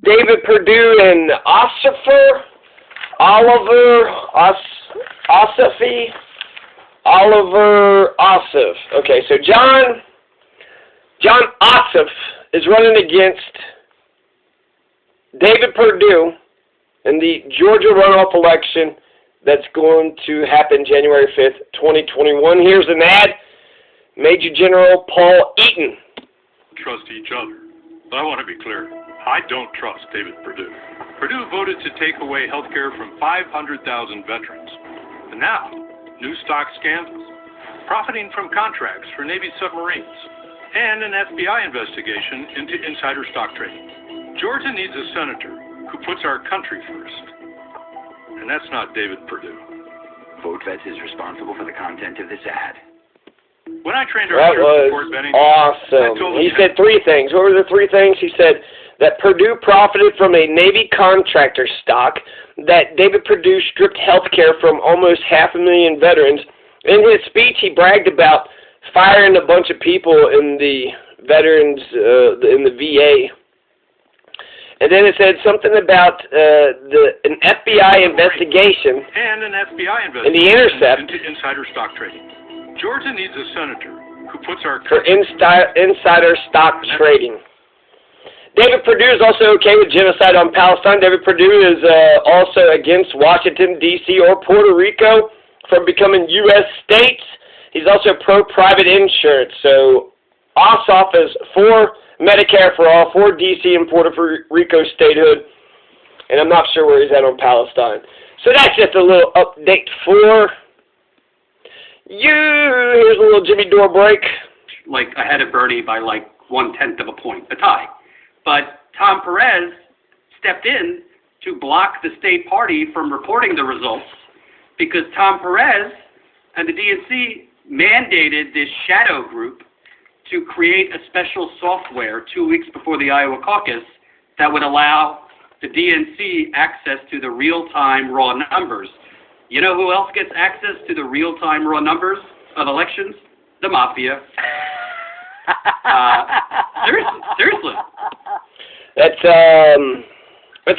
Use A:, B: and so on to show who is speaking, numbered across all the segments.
A: David Perdue and Oliver Ossoff. Okay, so John Ossoff is running against David Perdue in the Georgia runoff election that's going to happen January 5th, 2021. Here's an ad. Major General Paul Eaton.
B: Trust each other. But I want to be clear. I don't trust David Perdue. Perdue voted to take away health care from 500,000 veterans. And now, new stock scandals, profiting from contracts for Navy submarines, and an FBI investigation into insider stock trading. Georgia needs a senator who puts our country first. And that's not David Perdue.
C: VoteVets is responsible for the content of this ad.
B: When I trained our
A: That was
B: support Benny,
A: awesome. He said three things. What were the three things? He said that Perdue profited from a Navy contractor stock, that David Perdue stripped health care from almost 500,000 veterans. In his speech, he bragged about firing a bunch of people in the veterans, in the VA. And then it said something about an FBI investigation.
B: And an FBI investigation
A: in The Intercept
B: into insider stock trading. Georgia needs a senator who puts our
A: for insider stock trading. David Perdue is also okay with genocide on Palestine. David Perdue is also against Washington, D.C. or Puerto Rico from becoming U.S. states. He's also pro-private insurance. So Ossoff is for Medicare for all, for D.C. and Puerto Rico statehood. And I'm not sure where he's at on Palestine. So that's just a little update for you. Here's a little Jimmy Dore break.
D: Like ahead of Bernie by like 1/10 of a point, a tie. But Tom Perez stepped in to block the state party from reporting the results because Tom Perez and the DNC mandated this shadow group to create a special software 2 weeks before the Iowa caucus that would allow the DNC access to the real-time raw numbers. You know who else gets access to the real-time raw numbers of elections? The mafia. Seriously.
A: That's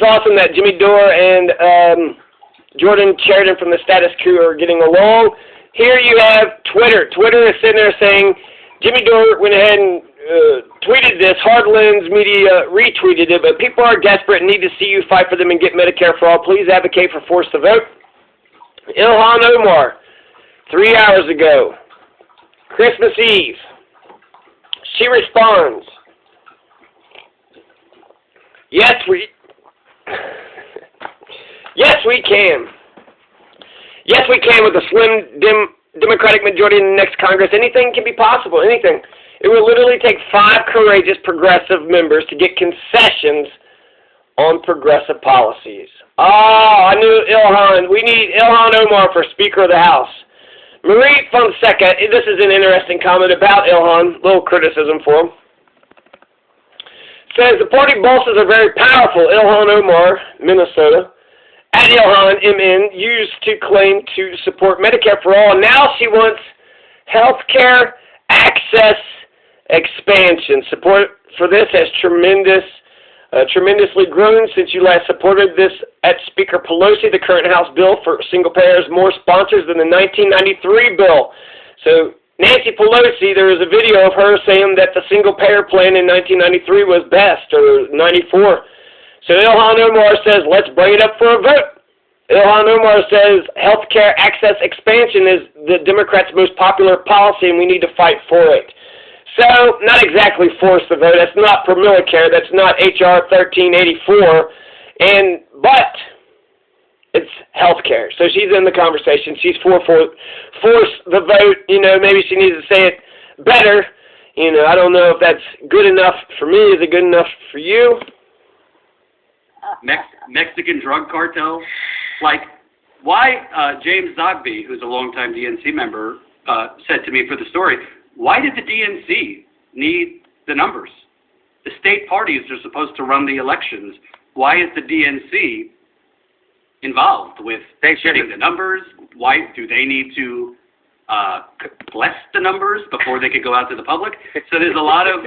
A: awesome that Jimmy Dore and Jordan Sheridan from the Status Quo are getting along. Here you have Twitter. Twitter is sitting there saying, Jimmy Dore went ahead and tweeted this. Hardlands Media retweeted it, but people are desperate and need to see you fight for them and get Medicare for all. Please advocate for Force the Vote. Ilhan Omar, 3 hours ago, Christmas Eve, she responds, yes, we can. Yes, we can with a slim, Democratic majority in the next Congress. Anything can be possible, anything. It will literally take 5 courageous progressive members to get concessions on progressive policies. Oh, I knew Ilhan. We need Ilhan Omar for Speaker of the House. Marie Fonseca, this is an interesting comment about Ilhan, little criticism for him. Says the party bosses are very powerful. Ilhan Omar, Minnesota, at Ilhan MN, used to claim to support Medicare for all. Now she wants health care access expansion. Support for this has tremendously grown since you last supported this at Speaker Pelosi. The current House bill for single-payer has more sponsors than the 1993 bill. So Nancy Pelosi, there was a video of her saying that the single-payer plan in 1993 was best, or 94. So Ilhan Omar says, let's bring it up for a vote. Ilhan Omar says health care access expansion is the Democrats' most popular policy, and we need to fight for it. So, not exactly force the vote. That's not for Medicare. That's not H.R. 1384. But it's health care. So she's in the conversation. She's for force the vote. You know, maybe she needs to say it better. You know, I don't know if that's good enough for me. Is it good enough for you?
D: Mexican drug cartel. Like, why James Zogby, who's a longtime DNC member, said to me for the story, why did the DNC need the numbers? The state parties are supposed to run the elections. Why is the DNC involved with getting the numbers? Why do they need to bless the numbers before they could go out to the public? So there's a lot of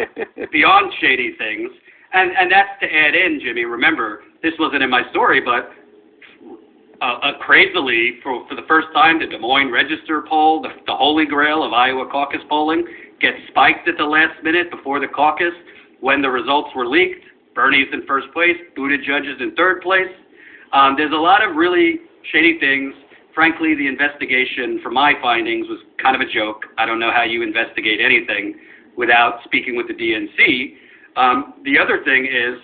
D: beyond shady things. And that's to add in, Jimmy. Remember, this wasn't in my story, but crazily, for the first time, the Des Moines Register poll, the holy grail of Iowa caucus polling, gets spiked at the last minute before the caucus. When the results were leaked, Bernie's in first place, Buttigieg is in third place. There's a lot of really shady things. Frankly, the investigation, for my findings, was kind of a joke. I don't know how you investigate anything without speaking with the DNC. The other thing is,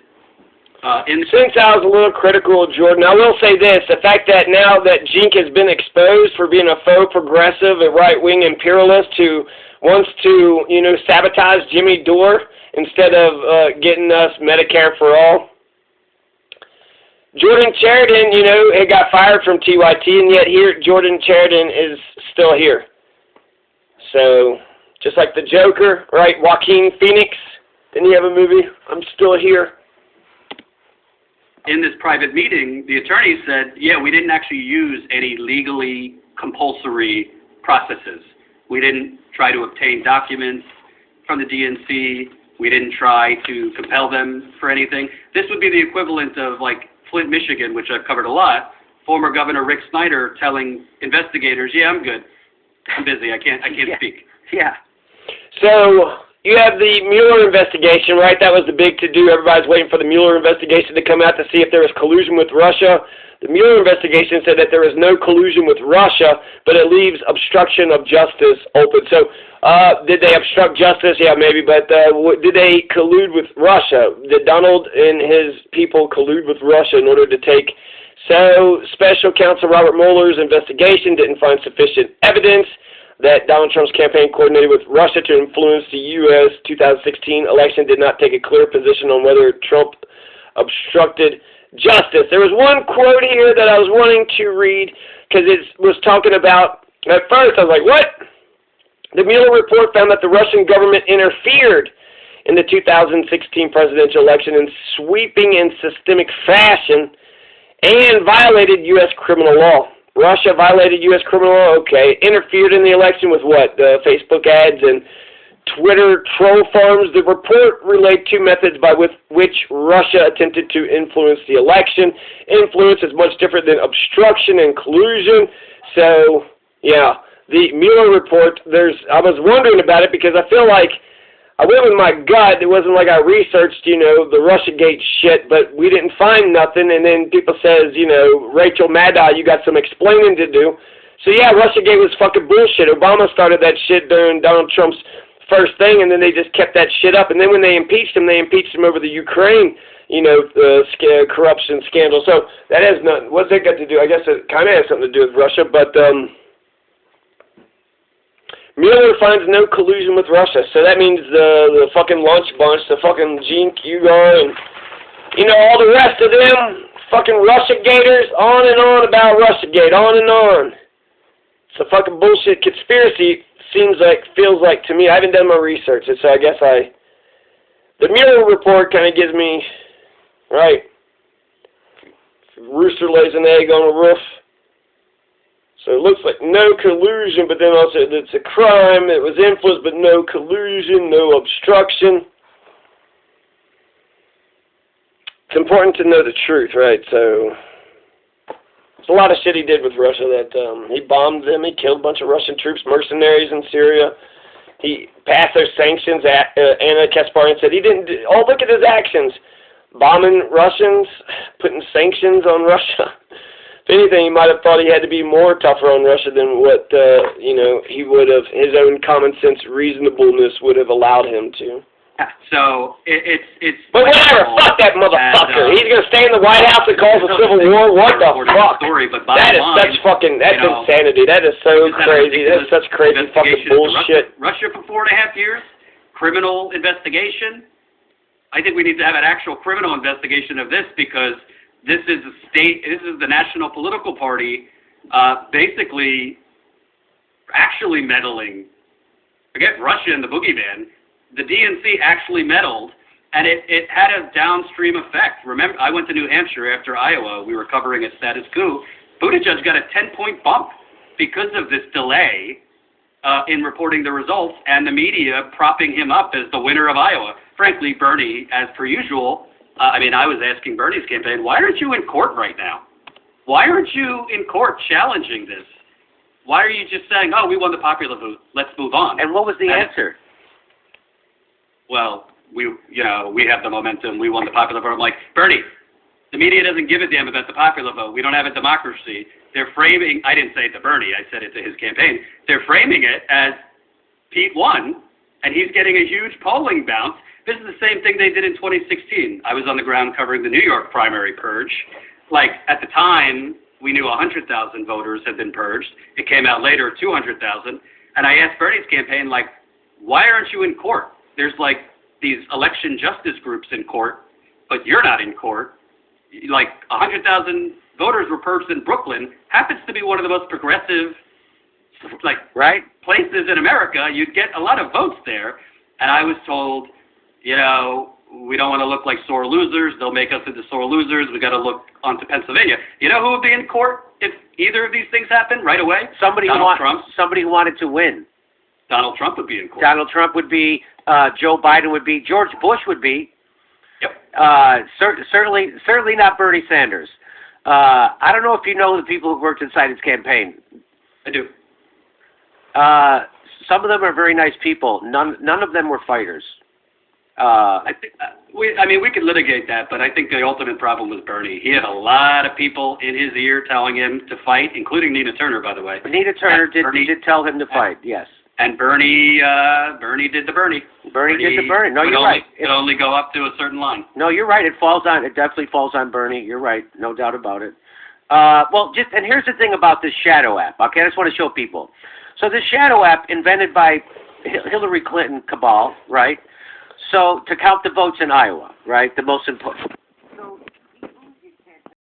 A: since I was a little critical of Jordan, I will say this: the fact that now that Jink has been exposed for being a faux progressive, a right-wing imperialist who wants to, sabotage Jimmy Dore instead of getting us Medicare for all. Jordan Sheridan, he got fired from TYT, and yet here Jordan Sheridan is still here. So, just like the Joker, right? Joaquin Phoenix, didn't he have a movie? I'm still here.
D: In this private meeting, the attorney said, yeah, we didn't actually use any legally compulsory processes. We didn't try to obtain documents from the DNC. We didn't try to compel them for anything. This would be the equivalent of, like, Flint, Michigan, which I've covered a lot, former Governor Rick Snyder telling investigators, yeah, I'm good. I'm busy. I can't speak.
C: Yeah.
A: So you have the Mueller investigation, right? That was the big to-do. Everybody's waiting for the Mueller investigation to come out to see if there was collusion with Russia. The Mueller investigation said that there is no collusion with Russia, but it leaves obstruction of justice open. So did they obstruct justice? Yeah, maybe, but did they collude with Russia? Did Donald and his people collude with Russia in order to take... So Special Counsel Robert Mueller's investigation didn't find sufficient evidence that Donald Trump's campaign coordinated with Russia to influence the U.S. 2016 election, did not take a clear position on whether Trump obstructed justice. There was one quote here that I was wanting to read because it was talking about, at first I was like, what? The Mueller report found that the Russian government interfered in the 2016 presidential election in sweeping and systemic fashion and violated U.S. criminal law. Russia violated U.S. criminal law, okay. Interfered in the election with what? Facebook ads and Twitter troll farms. The report relayed two methods by which Russia attempted to influence the election. Influence is much different than obstruction and collusion. So, yeah, the Mueller report, I was wondering about it because I feel like I went with my gut. It wasn't like I researched, the Russiagate shit, but we didn't find nothing. And then people says, Rachel Maddow, you got some explaining to do. So, yeah, Russiagate was fucking bullshit. Obama started that shit during Donald Trump's first thing, and then they just kept that shit up. And then when they impeached him over the Ukraine, corruption scandal. So that has nothing. What's that got to do? I guess it kind of has something to do with Russia, but Mueller finds no collusion with Russia. So that means the fucking lunch bunch, the fucking Gene Hugar, and all the rest of them fucking Russiagators, on and on about Russiagate, on and on. It's a fucking bullshit conspiracy. Feels like to me. I haven't done my research, so I guess the Mueller report kind of gives me, right, rooster lays an egg on a roof. So it looks like no collusion, but then also it's a crime, it was influence, but no collusion, no obstruction. It's important to know the truth, right? So there's a lot of shit he did with Russia that he bombed them, he killed a bunch of Russian troops, mercenaries in Syria. He passed those sanctions. Anna Kasparian said he didn't do, look at his actions. Bombing Russians, putting sanctions on Russia. If anything, he might have thought he had to be more tougher on Russia than what, he would have, his own common sense reasonableness would have allowed him to.
D: So it's.
A: But whatever, fuck that motherfucker. He's gonna stay in the White House and cause a civil war. What the fuck? That is such fucking. That's insanity. That is so crazy. That's such crazy fucking bullshit.
D: Russia for 4.5 years. Criminal investigation. I think we need to have an actual criminal investigation of this because this is a state. This is the national political party, basically, actually meddling. Forget Russia and the boogeyman. The DNC actually meddled, and it had a downstream effect. Remember, I went to New Hampshire after Iowa. We were covering a status coup. Buttigieg got a 10-point bump because of this delay in reporting the results and the media propping him up as the winner of Iowa. Frankly, Bernie, as per usual, I mean, I was asking Bernie's campaign, why aren't you in court right now? Why aren't you in court challenging this? Why are you just saying, oh, we won the popular vote, let's move on?
E: And what was the answer?
D: Well, we have the momentum, we won the popular vote. I'm like, Bernie, the media doesn't give a damn about the popular vote. We don't have a democracy. They're framing, I didn't say it to Bernie, I said it to his campaign. They're framing it as Pete won, and he's getting a huge polling bounce. This is the same thing they did in 2016. I was on the ground covering the New York primary purge. Like, at the time, we knew 100,000 voters had been purged. It came out later, 200,000. And I asked Bernie's campaign, like, why aren't you in court? There's, like, these election justice groups in court, but you're not in court. Like, 100,000 voters were purged in Brooklyn. Happens to be one of the most progressive, like, places in America. You'd get a lot of votes there. And I was told, you know, we don't want to look like sore losers. They'll make us into sore losers. We got to look onto Pennsylvania. You know who would be in court if either of these things happen right away?
E: Somebody who wanted to win.
D: Donald Trump would be in court.
E: Donald Trump would be. Joe Biden would be. George Bush would be.
D: Yep.
E: Certainly not Bernie Sanders. I don't know if you know the people who worked inside his campaign.
D: I do.
E: Some of them are very nice people. None of them were fighters.
D: I think we could litigate that, but I think the ultimate problem was Bernie. He had a lot of people in his ear telling him to fight, including Nina Turner, by the way.
E: Nina Turner did tell him to fight. Yes.
D: And Bernie did the Bernie.
E: Bernie did the Bernie. No, you're right.
D: It only go up to a certain line.
E: No, you're right. It definitely falls on Bernie. You're right. No doubt about it. And here's the thing about this shadow app. Okay, I just want to show people. So this shadow app invented by Hillary Clinton cabal, right? So to count the votes in Iowa, right? The most important.